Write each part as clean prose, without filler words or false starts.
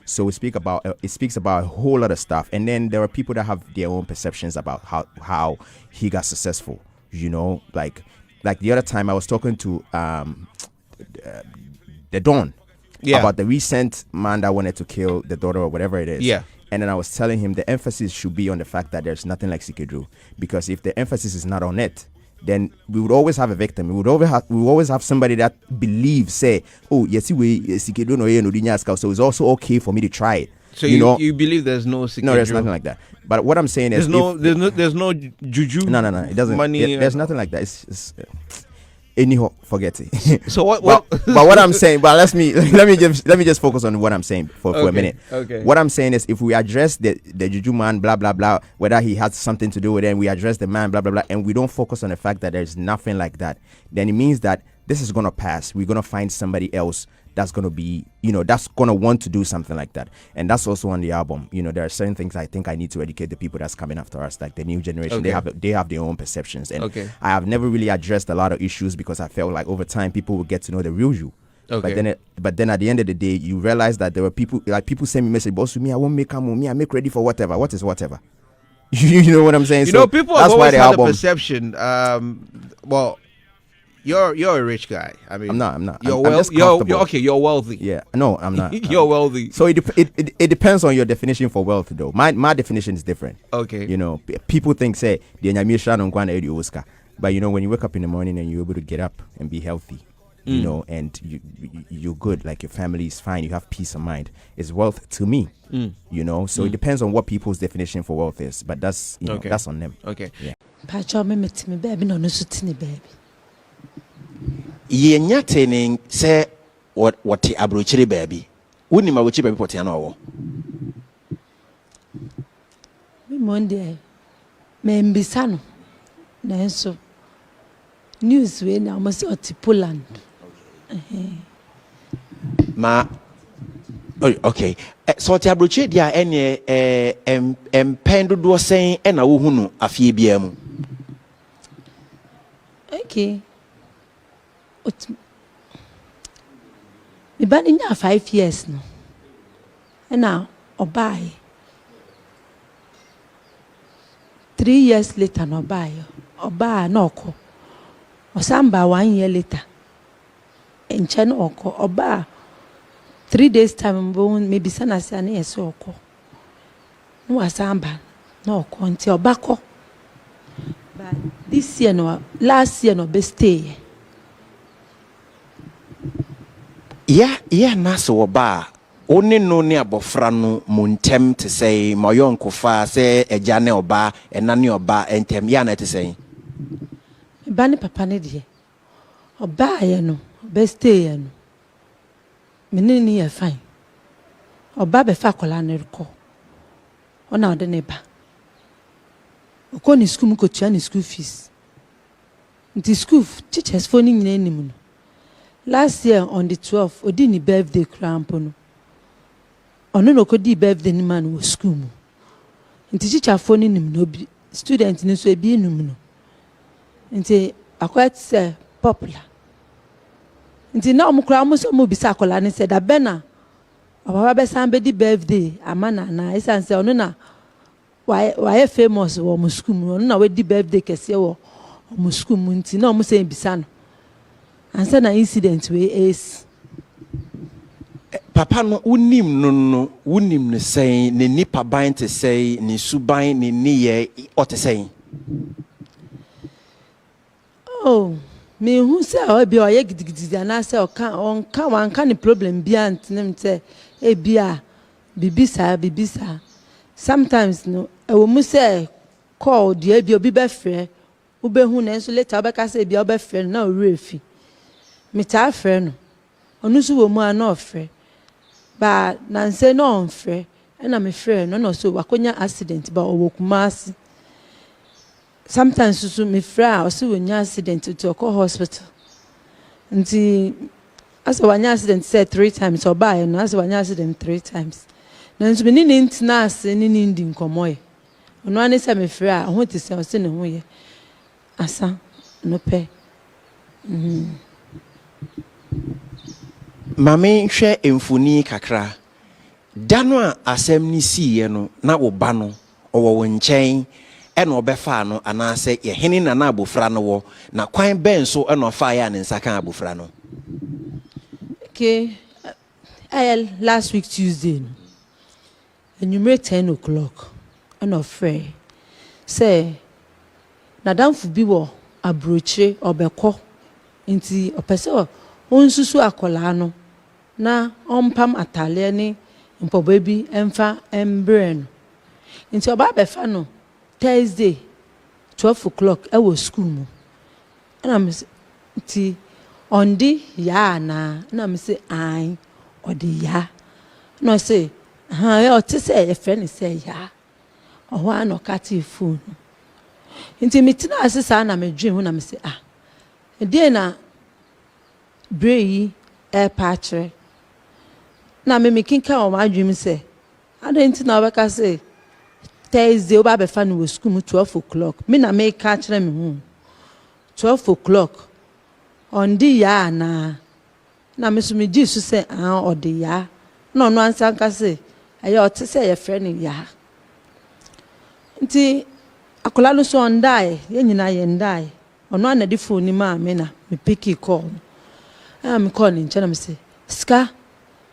So it speaks about a whole lot of stuff. And then there are people that have their own perceptions about how he got successful. You know, like the other time I was talking to the Don about the recent man that wanted to kill the daughter or whatever it is. Yeah. And then I was telling him the emphasis should be on the fact that there's nothing like Sikaduro, because if the emphasis is not on it, then we would always have a victim. We would always have somebody that believes, say, oh, yes, we Sikaduro no, so it's also okay for me to try it. So you believe there's no Sikaduro? No, there's nothing like that. But what I'm saying is there's no juju. No, it doesn't. Money. There's nothing like that. It's anyhow, forget it. So what? But what I'm saying, but let me just focus on what I'm saying for a minute. Okay. What I'm saying is, if we address the juju man, blah blah blah, whether he has something to do with it, and we address the man, blah blah blah, and we don't focus on the fact that there's nothing like that, then it means that this is gonna pass. We're gonna find somebody else that's gonna be, that's gonna want to do something like that. And that's also on the album. There are certain things I think I need to educate the people that's coming after us, like the new generation. Okay. They have their own perceptions, and okay. I have never really addressed a lot of issues because I felt like over time people would get to know the real you. Okay. But then at the end of the day, you realize that there were people send me message, boss, me, I won't make me, I make ready for whatever. What is whatever? You know what I'm saying? People have always had a perception. Well, you're a rich guy. I mean, I'm not. You're You're wealthy. Yeah. No, I'm not. You're wealthy. So it depends on your definition for wealth, though. My definition is different. Okay. People think, say, but when you wake up in the morning and you're able to get up and be healthy, and you're good, like your family is fine, you have peace of mind, is wealth to me. So it depends on what people's definition for wealth is, but that's that's on them. Okay. Yeah. Yenya tening say what the abrochire baby. Wouldn't my baby put an hour. Monday, Membisano, Nanso news way now must be Poland. Ma, okay. So the abrochire dia any pendo do saying and a wuhunu a fee biemu. Okay. Me bani nya 5 years no. Na obai. 3 years later no obai. Oba na oko. Osamba 1 year later. Enche na oko. Oba 3 days time maybe sana se na ese oko. No wasamba na oko nti obako. But this year no, last year no be stay. Yeah, naso oba oni no ne abofra no montem te say moyonko fa say eja ne oba enane oba entem ya na te say ba ne papa ne de oba ye no best ye no menini ye fine oba be fa kola ne reko ona ode ne ba okọ ni school ko tua ni school fees nti school teachers for ni nyina nim no. Last year on the 12th, Odini birthday crampono. Ono no kodi birthday ni man wo school mu. Nti teacher phone ni no bi student ni so ebi enum no. Nti akwat say popular. Nti na omukra mo so mo bisa akola ni say da bena. Obaba be san be di birthday amana na isan say ono na why famous wo mo school mu. Ono na we di birthday kese wo mo school mu nti na mo say bisa no. And so na incident we is papa no unim no say ne nipa ban te say ne suban ne niye o te say oh me hu say o bi o ye gidigidi na say o kan ne problem bi antinem say e bia bibisa sometimes no e wo mu say call de bi obi be frɛ wo be hu na so later obe ka say bia obe frɛ na o refi Mita friend, onusu wo mu ana ofre, ba na nse no onfre, na me friend no so wakonya accident ba owo Kumasi. Sometimes so me friend so wonya accident to a hospital. Nti as wanya accident say 3 times or ba no as wanya accident 3 times. Na nso me ni ntina ase ni ndi nkomo ye. Ono ane se me friend ho te se o se ne ho ye. Asa no pe. Mame hwe emfuni kakra Dano asem ni siye no na wo ba no owo nkyɛn ɛna ɔbɛfa no anaasɛ ye hene na na abofra no wo na kwan bɛn so ɛna ɔfa ya ne nsa kan abofra no. Okay, last week Tuesday no enyumere 10 o'clock ɛna ɔfrɛ sɛ nadamfo bi wɔ abrochire ɔbɛkɔ nti ɔpɛsɛ onsusu akɔlaa no na ɔmpam atale ne mpɔbɔ bi ɛmfa ɛmbrɛ no nti ɔba bɛfa no Thursday 12 o'clock ɛwɔ school mu ɛna me nti ɔndi ya na ɛna me sɛ an ɔde ya na ɔsɛ ɔte sɛ yɛfrɛ ne sɛ ya ɔhɔ a na ɔka te phone nti metina ase saa na medwen ho na me sɛ ɛdeɛ na bere yi ɛpa akyerɛ na me kinka o ma adwem sɛ adɛn nti na ɔbɛka sɛ Thursday oba bɛfa no wɔ school mu 12 o'clock me na me ka kyerɛ me ho 12 o'clock ɔndi ya na me so me gye so sɛ ɔde ya na ɔno ansa nka sɛ ɛyɛ ɔte sɛ yɛfrɛ ne ya nti akola no so ɔndae yɛnyina yɛndae ɔno anadi phone ni ma me na me pick call me call ne nkyɛn na me sɛ sika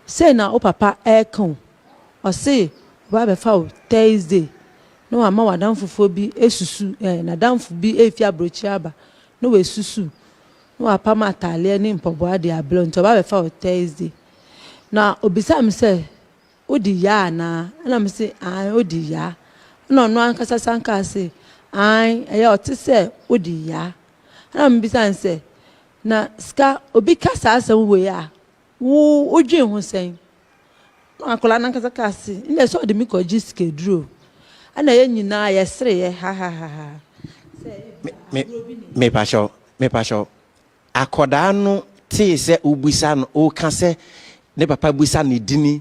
say na o papa ɛka o say ba bɛfa o Thursday no ama wadamfofo bi esusu na damfo bi efi abrochi aba no we susu no apa ma atale ne mpɔbɔ ade ablo nto ba bɛfa o Thursday na obisa me sɛ odi ya na me sɛ odi ya na ɔno ankasa sanka sɛ ɛyɛ ɔte sɛ odi ya na me bisa sɛ na ska obi kasa asɛm wo ya wo odwen ho sɛn na akola nankasa kasi ina so de mi ko gi Sikaduro ana ye nyina ye sere ye ha me pasho akoda no ti se ubisa no o ka se ne papa busa ne dini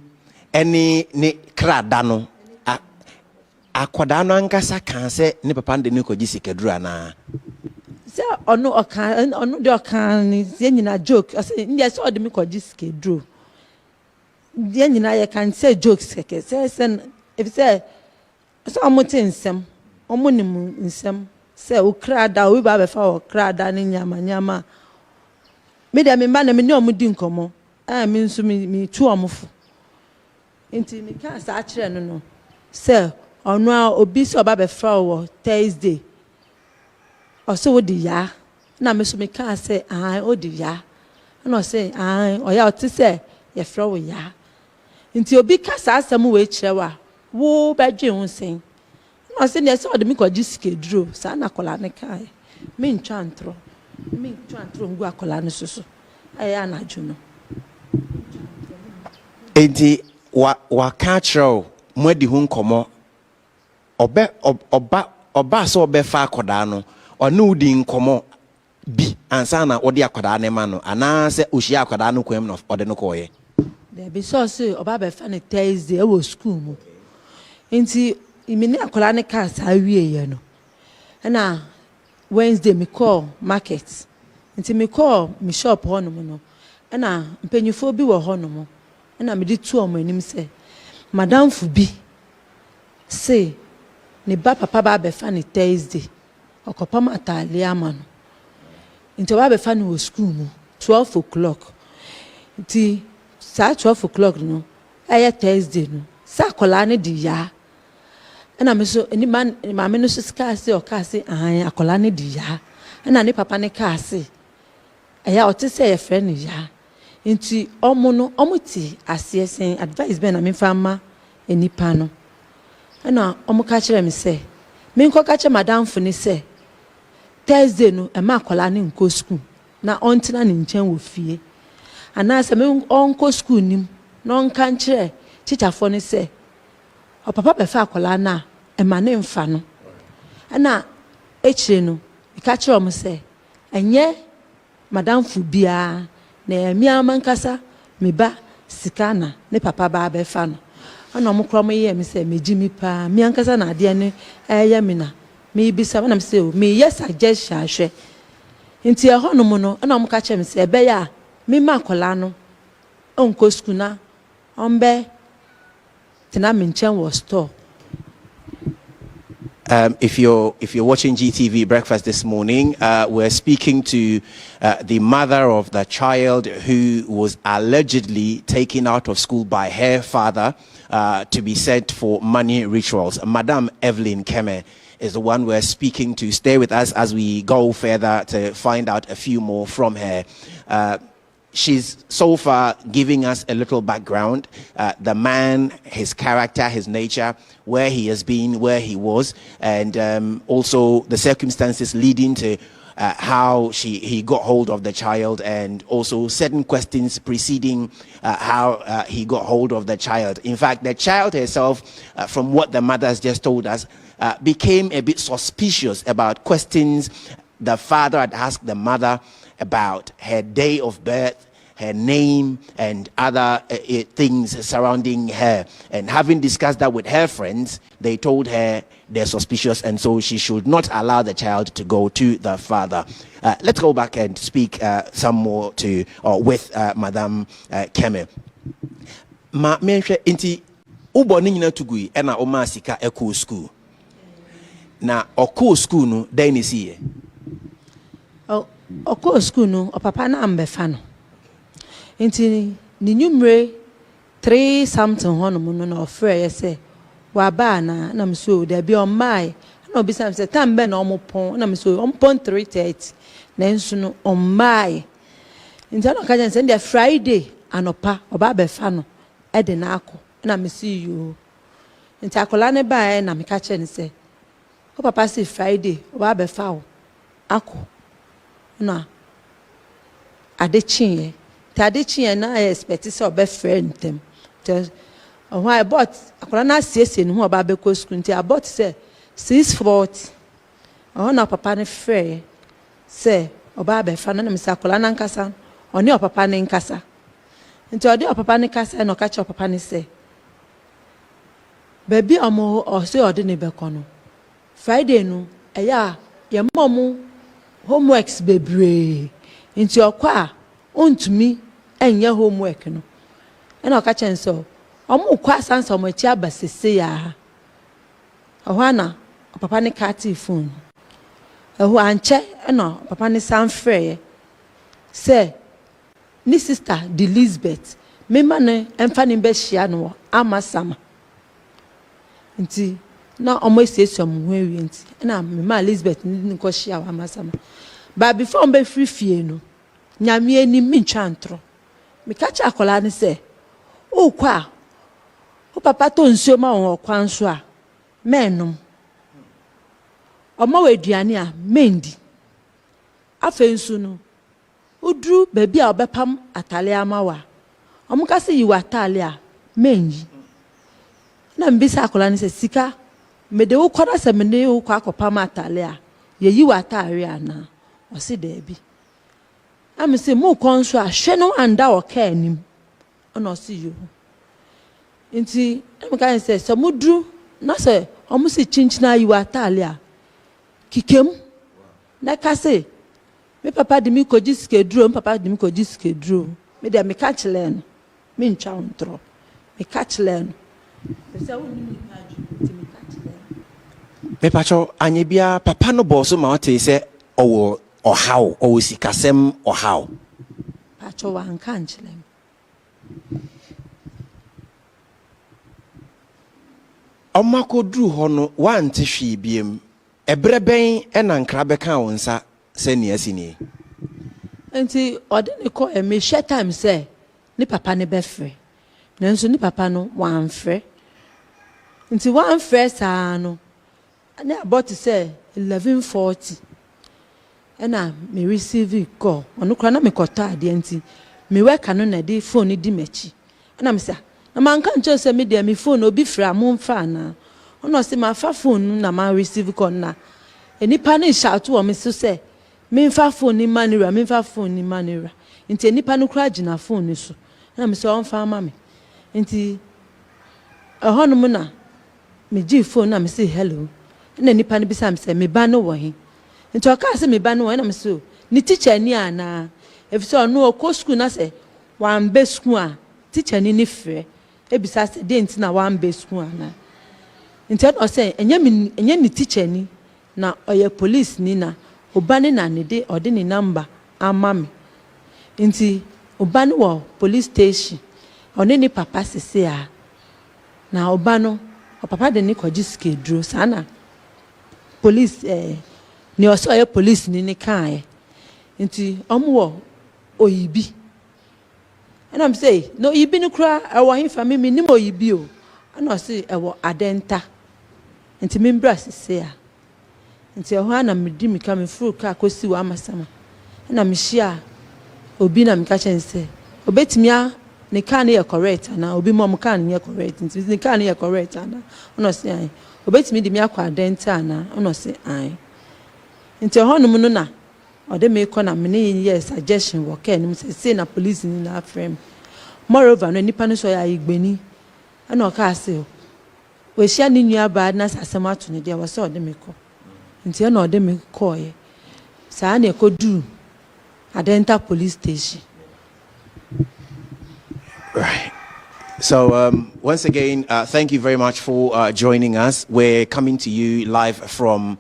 ene ne krada no akoda no ankasa kan se ne papa de ne ko gi Sikaduro ana se ono de okan ni ye nyina joke ase nya so de mi ko gi Sikaduro ye nyina ye kan say jokes keke say if say so amote nsem omonim nsem say o krada o ba be fa o krada ni nyama me de me ba na me ne omudi nkomo me nso me tu omofo nti me kan sa akire no say ono a obi so ba be fa o Thursday o so wo di ya na me so me kan say o di ya na o say o ya o ti say ye fra wo ya nti obi kasa asem we kirewa wo badwe ho sen na se ne se ode mi kwaji Sikaduro sa na kola ne kai me ntwa ntro ngu akola ne soso aya na adwuno enti wa ka kirew mo adi ho nkomo oba so obefa akoda no ono udi nkomo bi ansa na odi akoda ne ma no ana se ohia akoda no kwem no ode no koye there be so say oba be fa ne Thursday e wo school mu nti imini akola ne ka sa wie ye no na Wednesday me call market nti me call me shop hono mo no na mpanyufo bi wo hono mo na me di tu o manim se madam fu bi say ne ba papa ba be fa ne Thursday okopa matale ama no nti oba be fa ne wo school mu 12 o'clock nti sa 12 o'clock no aya Thursday no sa kola ne di ya na me so ni ma me no so ska se o ka se akola ne di ya na ne papa ne ka se aya o te se ye friend ne ya nti omo no omuti asiesen advice be na me fama enipa no na omo ka kire me se me nko ka kire madam fu ni se Thursday no e ma akola ne nko school na ontina ne nchen wo fie ana se me onko school nim na onka nkire teacher fo ni se o papa be fa akola na e ma ne mfa no ana echire no e ka kire o se enye madam fu bia na mi amankasa me ba sikana ne papa ba be fa no ana mo kro mo ye me se meji mi pa mi ankasa na ade ne eye mi na me bisa na me se o me yes suggest ahwe nti e ho no mo no ana mo ka kire me se be ya me ma akola no onko school na ombe tena me nkyɛn wɔ store. If you're watching GTV Breakfast this morning, we're speaking to the mother of the child who was allegedly taken out of school by her father to be sent for money rituals. Madam Evelyn Keme is the one we're speaking to. Stay with us as we go further to find out a few more from her. She's so far giving us a little background, the man, his character, his nature, where he has been, where he was, and also the circumstances leading to how he got hold of the child, and also certain questions preceding how he got hold of the child. In fact, the child herself, from what the mother has just told us, became a bit suspicious about questions the father had asked the mother about her day of birth, her name, and other things surrounding her. And having discussed that with her friends, they told her they're suspicious, and so she should not allow the child to go to the father. Let's go back and speak some more with Madam Keme. Ma menhwe inti ubo ni nyina tugui ena oma sika eko school. Na oko school no dai ni siye. Oko school no papa na ambefa no. Inti ni numre 3 something hono no na ofre ye say wa ba na mso de bi on mai na obi sam say tambe na omopon na mso ompon 3:30 na nso no on mai. Inti na ka jan say the Friday anopa oba befa no e de na akọ na msi you. Inti akola ne ba na me ka che ni say o papa say Friday oba befa o akọ na adechin Tadichi na expect say obe friend them. Why I bought akola na siesie no oba be ko school nti I bought say 640. Na papa ne frɛ say oba be fa na me say akola na nkasa oni papa ne nkasa. Nti odi papa ne kasa na ka che papa ne say baby omo o say odi ne be kono Friday no eya ye mom homeworks bebre nti okwa ontumi enye homework no ena okachen so omu kwa sansa omu echi abasese ya ohana papa ne kati phone anche ena papa ne sanfre say ni sister the Elizabeth me mane emfa ne be hia no amasama nti na omu esieso omu hwewi nti ena me ma Elizabeth ni ko hia amasama but before mbe free fie no nyame ni minchantro me kacha akola ne se o kwa o papa to nsuo ma won kwan so a menum o ma waduane a mendi afensu no udru baby a obepam atale amawa o mu kase yi watale a menyi na mbisa akola ne se sika me de wo kwara se me ne wo kwa akopam atale a ye yi watare ana o se da bi I'm say mo konso a hwe no anda o ka anim ona si you nti am kan say so mudru na say omo si chinchina yi wa tale a kikem na ka say me papa de mi koji Sikaduro me papa de mi koji Sikaduro me de me ka chile no me ntwa ontro me ka chile no say woni mi ka ju ti me ka chile me pacho anye bia papa no boso ma o te say owo or how or sikasem or how pacho wan kanchile omakodru ho no wante hwe biem ebreben ena nkra beka wonsa se ne asini enti ode ne ko me hwe time say ni papa ne be frɛ nanso ni papa no wan frɛ nti wan frɛ saa no na about to say 11:40 ena me receive call onu kra na me kota ade nti me weka no na de phone di mechi ena me say na man kan cho say me de me phone obi fra mo mfa na ono say ma fa phone na ma receive call na enipa ne shout o me so say me mfa phone ni manira me mfa phone ni manira nti enipa no kra gina phone ni so ena me say on fa ma me nti ehonu mu na me gi phone na me say hello ena enipa ne bisa me say me ba no wo he nti o ka se me ba no na me so ni teacher ni ana if so no ko school na se wan be school a teacher ni frɛ ebisa sɛ de nti na wan be school ana nti no say enye ni teacher ni na oye police ni na oba ne na ne de ode ni number ama me nti oba no wo police station one ni papa sese a na oba no o papa de ni kwaji Sikaduro sana police ni oso oye police ni kan nti omo oyibi and I'm say no yibi ni kura ewo himfa me ni mo yibi o ana say ewo adenta nti me mbra sese a nti eho ana me di mika me furu ka kosi wa amasama na me hia obi na me ka chen say obetimia ne kan ye correct ana obi mom kan ye correct nti ne kan ye correct ana ono say ai obetimi di me akwa adenta ana ono say ai nti eho no no na ode me ko na me ne ye suggestion wo ka nim say na police ni na frame moreover no nipa no so ya igbeni ana o ka say we hia ni nua ba na sasem ato ne de wo say ode me ko nti ana ode me ko ye sa na ekodu adenta police station. Right. So once again, thank you very much for joining us. We're coming to you live from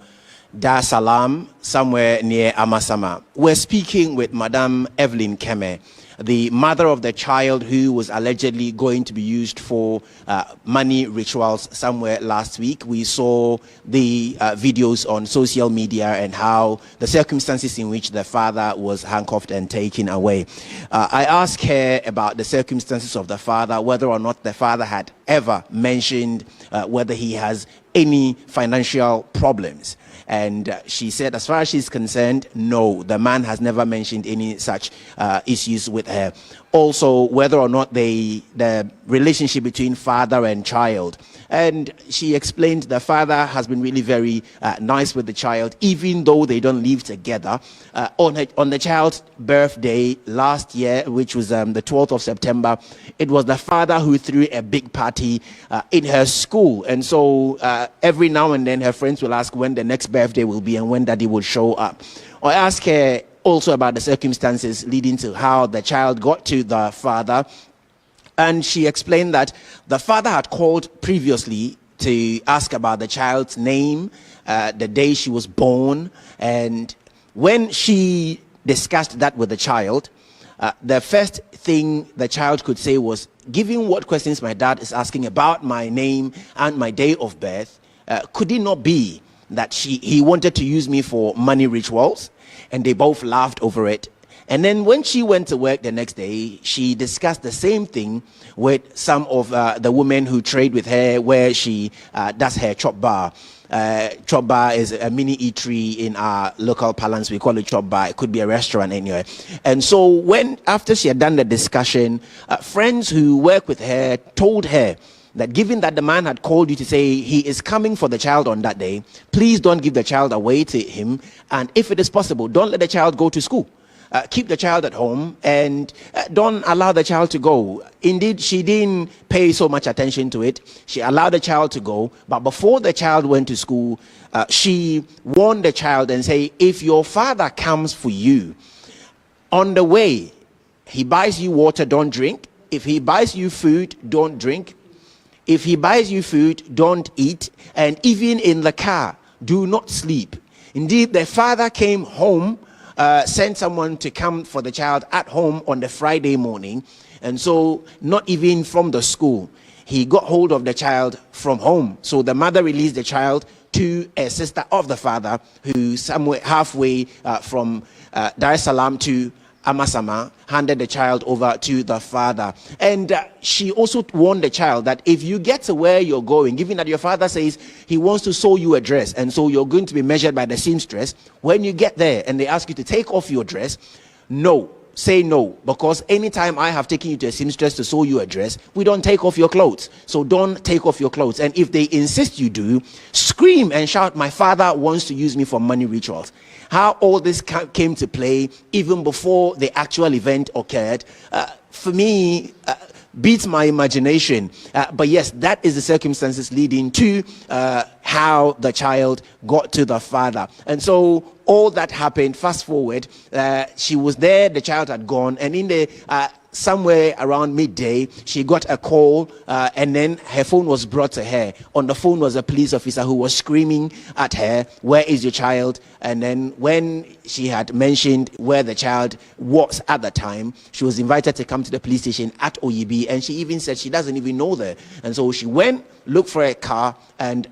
Dar es Salaam, somewhere near Amasama. We're speaking with Madame Evelyn Keme, the mother of the child who was allegedly going to be used for money rituals somewhere last week. We saw the videos on social media and how the circumstances in which the father was handcuffed and taken away. I asked her about the circumstances of the father, whether or not the father had ever mentioned whether he has any financial problems. And she said, as far as she's concerned, no, the man has never mentioned any such issues with her. Also, whether or not the relationship between father and child. And she explained the father has been really very nice with the child, even though they don't live together. On the child's birthday last year, which was the 12th of September, it was the father who threw a big party in her school. And so every now and then her friends will ask when the next birthday will be and when daddy will show up. I asked her also about the circumstances leading to how the child got to the father. And she explained that the father had called previously to ask about the child's name, the day she was born. And when she discussed that with the child, the first thing the child could say was, given what questions my dad is asking about my name and my day of birth, could it not be that he wanted to use me for money rituals? And they both laughed over it. And then when she went to work the next day, she discussed the same thing with some of the women who trade with her, where she does her chop bar. Chop bar is a mini eatery in our local parlance. We call it chop bar. It could be a restaurant anyway. And so after she had done the discussion, friends who work with her told her that given that the man had called you to say he is coming for the child on that day, please don't give the child away to him. And if it is possible, don't let the child go to school. Keep the child at home and don't allow the child to go. Indeed, she didn't pay so much attention to it. She allowed the child to go. But before the child went to school, she warned the child and say, if your father comes for you, on the way, he buys you water, don't drink. If he buys you food, don't drink. If he buys you food, don't eat. And even in the car, do not sleep. Indeed, the father came home, sent someone to come for the child at home on the Friday morning. And so not even from the school, he got hold of the child from home. So the mother released the child to a sister of the father who somewhere halfway from Dar es Salaam to Amasama handed the child over to the father. And she also warned the child that if you get to where you're going, given that your father says he wants to sew you a dress, and so you're going to be measured by the seamstress, when you get there and they ask you to take off your dress, say no, because anytime I have taken you to a seamstress to sew you a dress, we don't take off your clothes. So don't take off your clothes. And if they insist you do, scream and shout, my father wants to use me for money rituals. How all this came to play even before the actual event occurred, for me, beats my imagination. But yes, that is the circumstances leading to how the child got to the father. And so all that happened, fast forward, she was there, the child had gone, and in the somewhere around midday, she got a call, and then her phone was brought to her. On the phone was a police officer who was screaming at her, "Where is your child?" And then when she had mentioned where the child was at the time, she was invited to come to the police station at OEB, and she even said she doesn't even know there. And so she went, looked for a car, and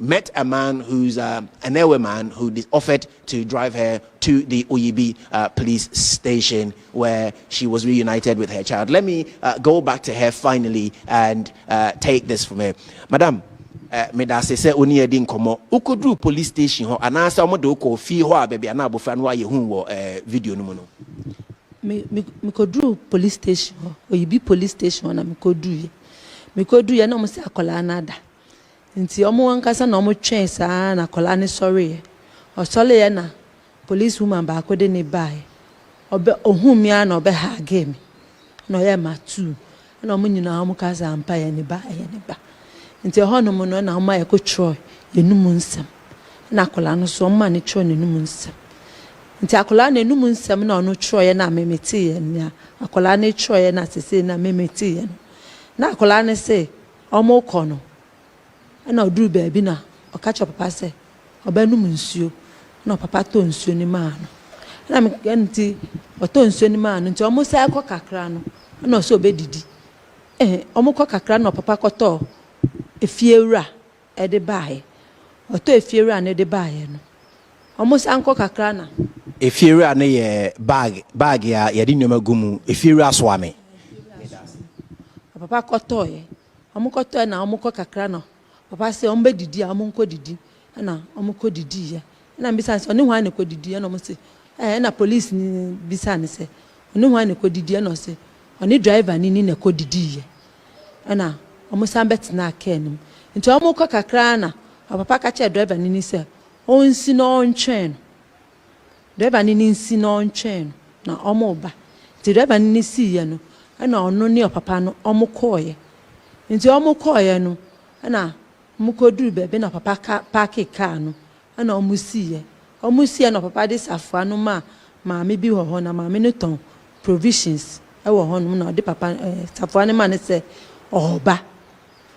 met a man who's an Ewe man who offered to drive her to the OEB police station where she was reunited with her child. Let me go back to her finally and take this from her. Madam, medase se oni edi nkomo ukodru police station ho anasa omodo ko fi ho a baby ana abofra no aye hu wo video no mu no me kodru police station ho OEB police station na me kodru ye na mo se akola anada nti omo wankasa na omo twen saa na akola ne sorry o sole ye na police woman ba akode ne bae obe ohumia na obe ha game no ye matu na omo nyina omo kasa ampa ye ne ba nti hono mo no na omo ye ko tro ye numu nsem na akola no so omo ne tro ne numu nsem nti akola ne numu nsem na ono tro ye na memeti ye na akola ne tro ye na sese na memeti ye na akola ne se omo kono na oduru baabi na okacha papa se obanum nsuo na papa to nsuo ni ma no na me nti oto nsuo ni ma no nti omo sai akọ kakra no na so obedidi omo kọ kakra na papa kọtọ efiewura e de baaye oto efiewura na de baaye no omo sai akọ kakra na efiewura na ye bag ya ye di nyoma gumu efiewura so ame papa kọtọ ye omo kọtọ na omo kọ kakra na papa say ombe didi amunko didi na omuko didi ya na mbisa se oni hwan ne ko didi ya na mo se na police ni bisa ne se oni hwan ne ko didi ya na se oni driver ni ne ko didi ya na omo sambet na akenim nti omuko kakra na papa ka che driver ni se onsi no ontwen driver ni nsi no ontwen na omo ba ti driver ni si ya no na ono ni papa no omo koye nti omo koye no na mukoduru bebe na papa park car no na omusiye na papa de safua no ma me bi ho na ma me no ton provisions e wo ho no na de papa safua ne ma ne se oba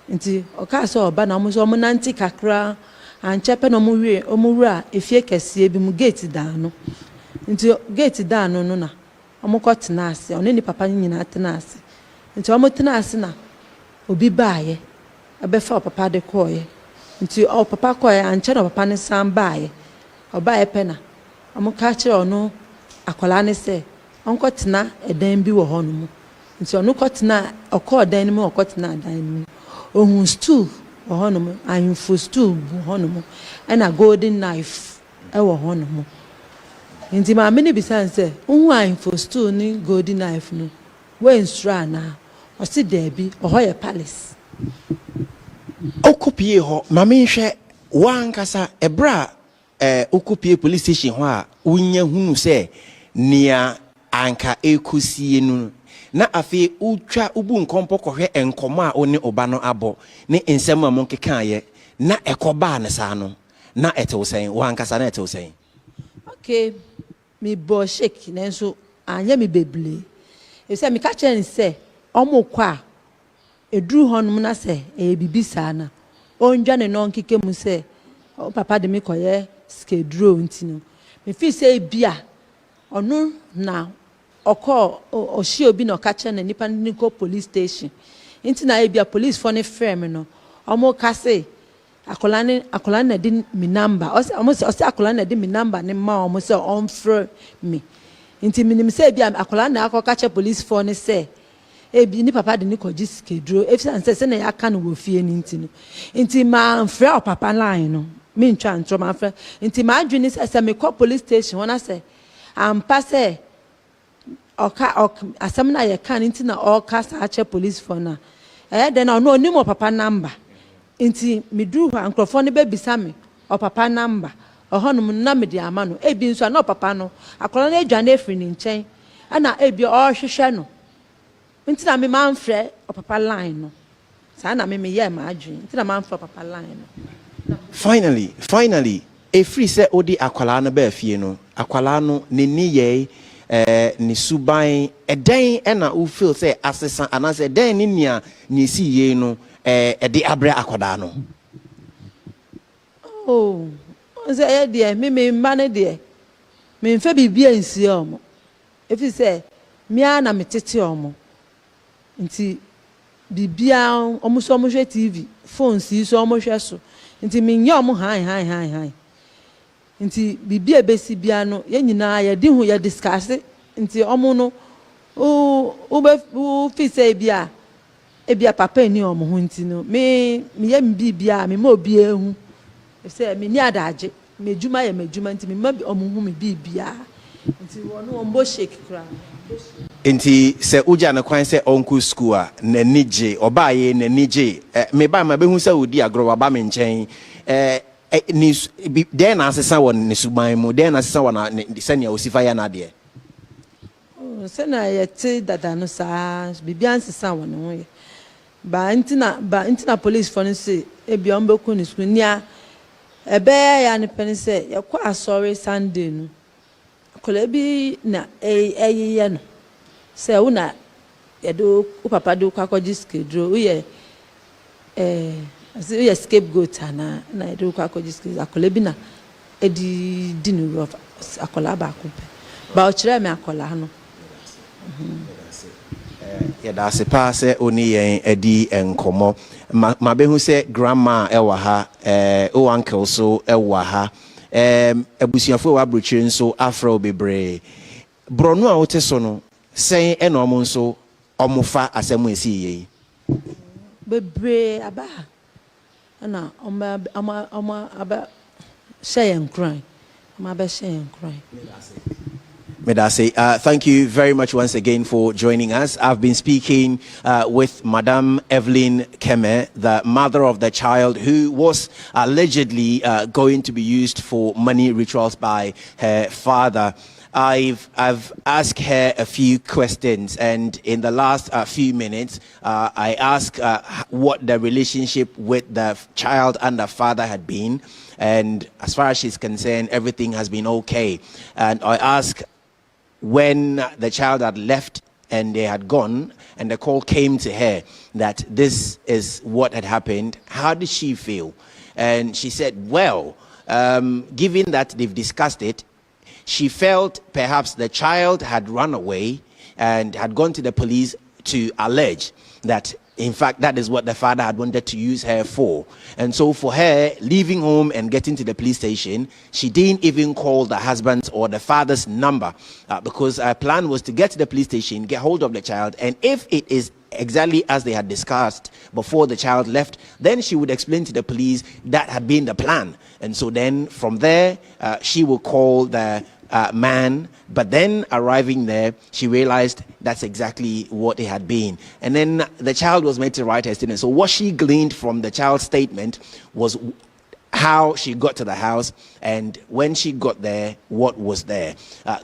nti o ka so oba na omuso omunanti kakra anchepe no omura efie kese bi mu gate da no nti gate da no na omukotena ase oni ni papa nyina tena ase nti omutena ase na obi baaye abefa papa de koye nti papa koye anche na papa ne sambaye obaye pena amuka kire ono akola ne se onkotena edan bi wo hono mu nti ono kotena okodan ne mu okotena dan mu ohun stool wo hono mu ayunfo stool wo hono mu na golden knife e wo hono mu nti ma me ne bisanse ohun ayunfo stool ni golden knife no we nsura na o si debi ohoye palace okupie ho mame nhwe wankasa ebra okupie police station ho a unya hunu se nia anka ekosie nu na afi utwa ubu nkompo kohwe enkomo a oni oba no abo ne ensem amon kekaye na ekoba ne sa no na etewsen wankasa na etewsen okay mi bo shake nenso anya mi beble e se mi ka chen se omukwa edru honum na se bibisa na onja ne no nkike mu se papa de me koye Sikaduro ntino me fi se bia onu na oko oshi obi na okache na nipa niko police station ntina bia police for ne frame no omo ka se akola na di mi number omo akola na di mi number ne ma omo se on frame me nti minim se bia akola na akokache police for ne se ebi ni papa de ni koji Sikaduro efisa nse na ya kan wo fie ni ntino nti ma mfre o papa line no me ntwa ntro ma mfre nti ma adwini se me call police station wona se ampa se oka asem na ye kan nti na oka sa ache police for na de na no onimo papa number nti me du ho ankrofo ne be bisa me o papa number ohonum na me de ama no ebi nso na papa no akola na adwane afri ni nchen ana ebi o hwehwe no nti na me manfre o papa line no sa na me ye ma adwen nti na manfre papa line no finally efri se odi akwala no ba fie no akwala no ne ni ye ni suban eden na u feel say asesa ana say eden ni nia ni si ye no de abre akoda no. Oh, say there me man there. Me mfa bibia nsi omo. If you say me ana me tete omo. Nti bibia omo so omo hwe TV, phone si so omo hwe so. Nti me nya omo han. Nti bibia besi bia no ye nyina ye di hu ye discuss nti omo no o fi say bia ebia papa ni omo hu nti no me ye bibia me ma obi ehu say me ni adaje me djuma ye me djuma nti me ma omo hu me bibia nti wono ombo shake kra Nti se uja na kwan se onku school a na nije obaye na nije me ba ma be hu se odi agro ba me nchen ni den asesa won ne suban mu den asesa won se ne osifa ya na de se na ye ti dada no sa bibia nsesa won ho ye ba ntina police for no say e bia on be ku ni school nia ebe ya ne pen say ye kwa asori Sunday no kola bi na ye no say una ye do papa do kwa kwaji Sikaduro ye as you scapegoat na do kwa kwaji Sikaduro akola bi na edi dinu rof akola ba ko ba o kire me akola no ya da se pa se oni yen edi enkomo ma be hu se grandma ewa ha o uncle so ewa ha abusuafo wa brochire nso afro bebre brono a wote so no sen ena omo nso omofa asemu esi yi bebre aba na oma aba share and cry oma ba share and cry. Medase, thank you very much once again for joining us. I've been speaking with Madame Evelyn Keme, the mother of the child who was allegedly going to be used for money rituals by her father. I've asked her a few questions, and in the last few minutes, I asked what the relationship with the child and the father had been, and as far as she's concerned, everything has been okay. And I asked when the child had left and they had gone, and the call came to her that this is what had happened, how did she feel? And she said, well, given that they've discussed it, she felt perhaps the child had run away and had gone to the police to allege that, in fact, that is what the father had wanted to use her for. And so for her, leaving home and getting to the police station, she didn't even call the husband's or the father's number because her plan was to get to the police station, get hold of the child, and if it is exactly as they had discussed before the child left, then she would explain to the police that had been the plan. And so then from there, she will call the man, but then arriving there, she realized that's exactly what it had been. And then the child was made to write her statement. So what she gleaned from the child's statement was how she got to the house, and when she got there, what was there.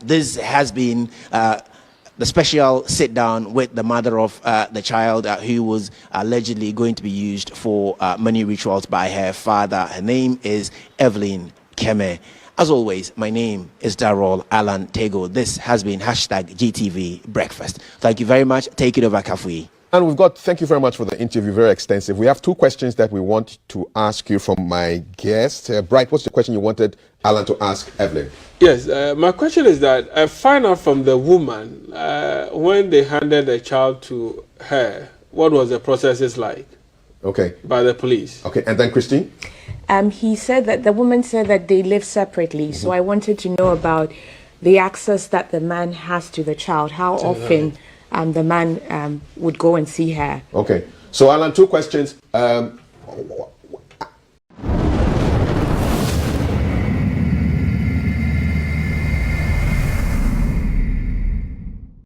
This has been the special sit down with the mother of the child who was allegedly going to be used for money rituals by her father. Her name is Evelyn Keme. As always, my name is Darrell Alan Tego. This has been #GTV Breakfast. Thank you very much. Take it over, Kafui. And thank you very much for the interview, very extensive. We have two questions that we want to ask you from my guest. Bright, what's the question you wanted Alan to ask Evelyn? Yes, my question is that I find out from the woman when they handed the child to her, what was the processes like? Okay. By the police. Okay, and then Christine? He said that the woman said that they live separately. So I wanted to know about the access that the man has to the child. How often the man would go and see her. Okay. So Alan, two questions.